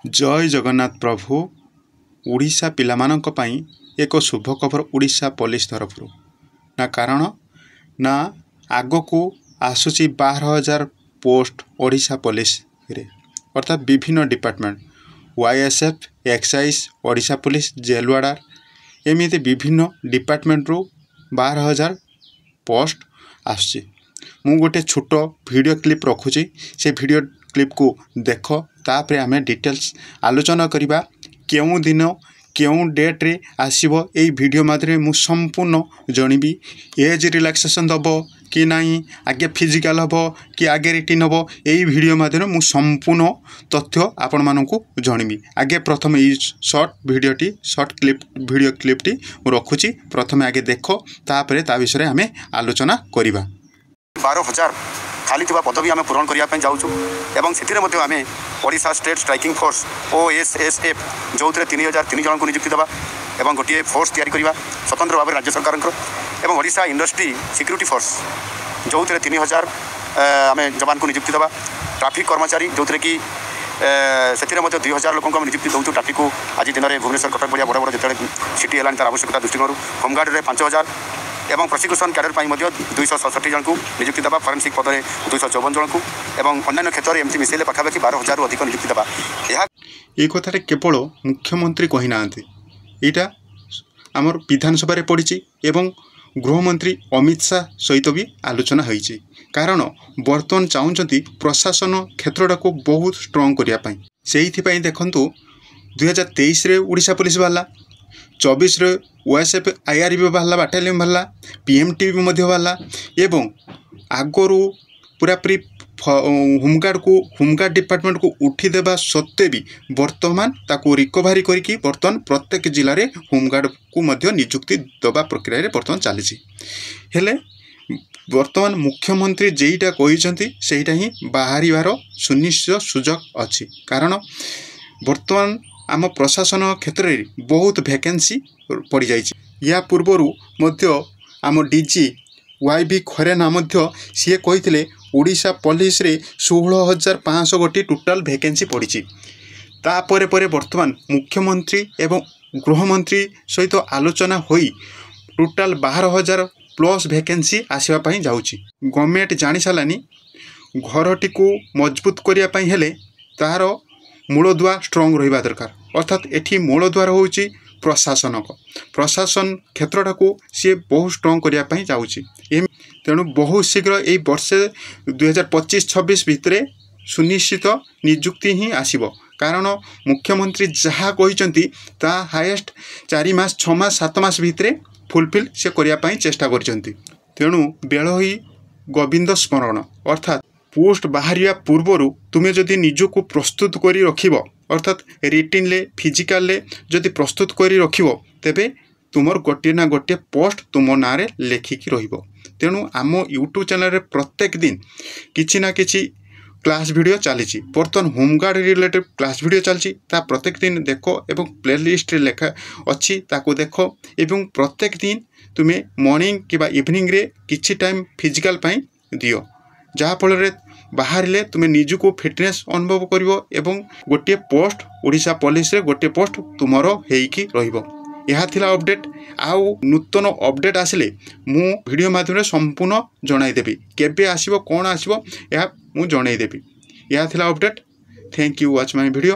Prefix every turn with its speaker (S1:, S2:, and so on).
S1: जय जगन्नाथ प्रभु। ओडिशा पिलामानंक पई एक शुभ खबर ओडिशा पुलिस तरफ ना कारण ना आग को आसुची 12,000 पोस्ट ओडिशा पुलिस रे अर्थात विभिन्न department YSF excise Odisha police जेलवाड़ा एमती विभिन्न डिपार्टमेंट रू 12,000 पोस्ट आसुची। मु गोटे छोट वीडियो क्लिप रखुची से वीडियो क्लिप को देख तापर आम डिटेल्स आलोचना करवा केउ दिन केउ डेट रे आसीबो एई वीडियो माध्यम मु संपूर्ण जणीबी एज रिलैक्सेशन दबो कि नहीं आगे फिजिकल हम कि आगे रिटिन हम यही वीडियो माध्यम मु संपूर्ण तथ्य आपण मानकु जणीबी। आगे प्रथम ये शॉर्ट वीडियो क्लिपटी रखुची प्रथम आगे देख तापर ता विषय आम आलोचना करवा।
S2: 12,000 खाली थी पदवी आम पूरण करने जाऊँ एवं से आम Odisha state striking force OSSF जो 3,003 जन को नियुक्ति देवा एवं गोटे फोर्स तैयारी करवा स्वतंत्र भाव राज्य सरकार एवं ओडिशा इंडस्ट्री सिक्यूरिटी फोर्स जो 3,000 आम जवान को नियुक्ति देवा ट्राफिक कर्मचारी जो कि से 2,000 लोक नियुक्ति दूँ ट्राफिक को आज दिन में भुवनेश्वर कटक भाया बड़ बड़ जो सिटी है तार आवश्यकता दृष्टि होमगार्ड में 5,000 एवं प्रशिक्षण कैडर पर 267 जन को नियुक्ति देवा फरेन्सिक पद में 254 जन को एवं अन्य क्षेत्र में एमती मिसेले पाखापाखि 12,000 अधिक नियुक्ति देवा।
S1: ये कथा केवल मुख्यमंत्री कही ना यहाँ आमर विधानसभा पड़ी एवं गृहमंत्री अमित शाह सहित भी आलोचना होती कारण बर्तमान चाहते प्रशासन क्षेत्रटा को बहुत स्ट्रंग करने से देखु 2023 ओडिशा पुलिस बाहर 24 OSF IRB बाहर बाटालियन बाहर PMT भी बाहर एवं आगरू पूरापूरी होमगार्ड डिपार्टमेंट को उठी देवा सत्वे भी बर्तमान ताको रिकवरी करके बर्तमान प्रत्येक जिले में होमगार्ड को मध्य नियुक्ति दबा प्रक्रिया बर्तमान चली हेले बर्तमान मुख्यमंत्री जेईटा कहते सेटा ही बाहर सुनिश्चित सुजोग अच्छी कारण बर्तमान आम प्रशासन क्षेत्र में बहुत वैकेंसी पड़ जाए। या पूर्वर आम DG YB खरेना सी कही ओडिशा पुलिस रे 16,500 गोटी टोटाल वैकेंसी पड़ी तापर बर्तमान मुख्यमंत्री एवं गृहमंत्री सहित आलोचना होई टोटाल 12,000 प्लस वैकेंसी आसवाई जाऊँगी। गवर्नमेंट जानी सारानी घरटी को मजबूत करने हेले तार मूलदुआ स्ट्रंग रहा दरकार अर्थात एठी मूलदुआर हूँ प्रशासन क्षेत्रटा को सी बहुत स्ट्रंग करने जाऊँगी। तेणु बहुत शीघ्र यही वर्षे 2025-26 भितर सुनिश्चित नियुक्ति ही आसीबो कारण मुख्यमंत्री जहाँ कहते हाएस्ट 4 मास 6 मास 7 मास भितर फुलफिल से करने चेष्टा करछंती। तेणु बेल ही गोविंद स्मरण अर्थात पोस्ट बाहर पूर्वर तुम्हें जदि निजको प्रस्तुत करी रखिबो अर्थात रिटिन ले फिजिकल ले जदि प्रस्तुत करी रखिबो तेबे तुमर गोटे ना गोटे पोस्ट तुम ना रे लेखिकी रहिबो। तेणु आम यूट्यूब चैनल रे प्रत्येक दिन किछि ना किछि क्लास वीडियो चली बर्तमान होमगार्ड रिलेटेड क्लास वीडियो चलती प्रत्येक दिन देख एवं प्लेलिस्ट लेखा अच्छी ताको देख एवं प्रत्येक दिन तुम्हें मॉर्निंग कि इवनिंग रे किछि टाइम फिजिकल पाई दियो जहाँफल बाहर तुम्हें निजको फिटनेस अनुभव करिवो एवं गोटे पोस्ट ओडिशा पुलिस रे गोटे पोस्ट तुमर हेइकी रहिबो। यह थिला अपडेट आउ नूतन अपडेट आसिले मु वीडियो माध्यम संपूर्ण जणाइदेवी केबे आसीबो कोन आसीबो यह मु जणाइदेवी। यह थिला update. Thank you watch my video.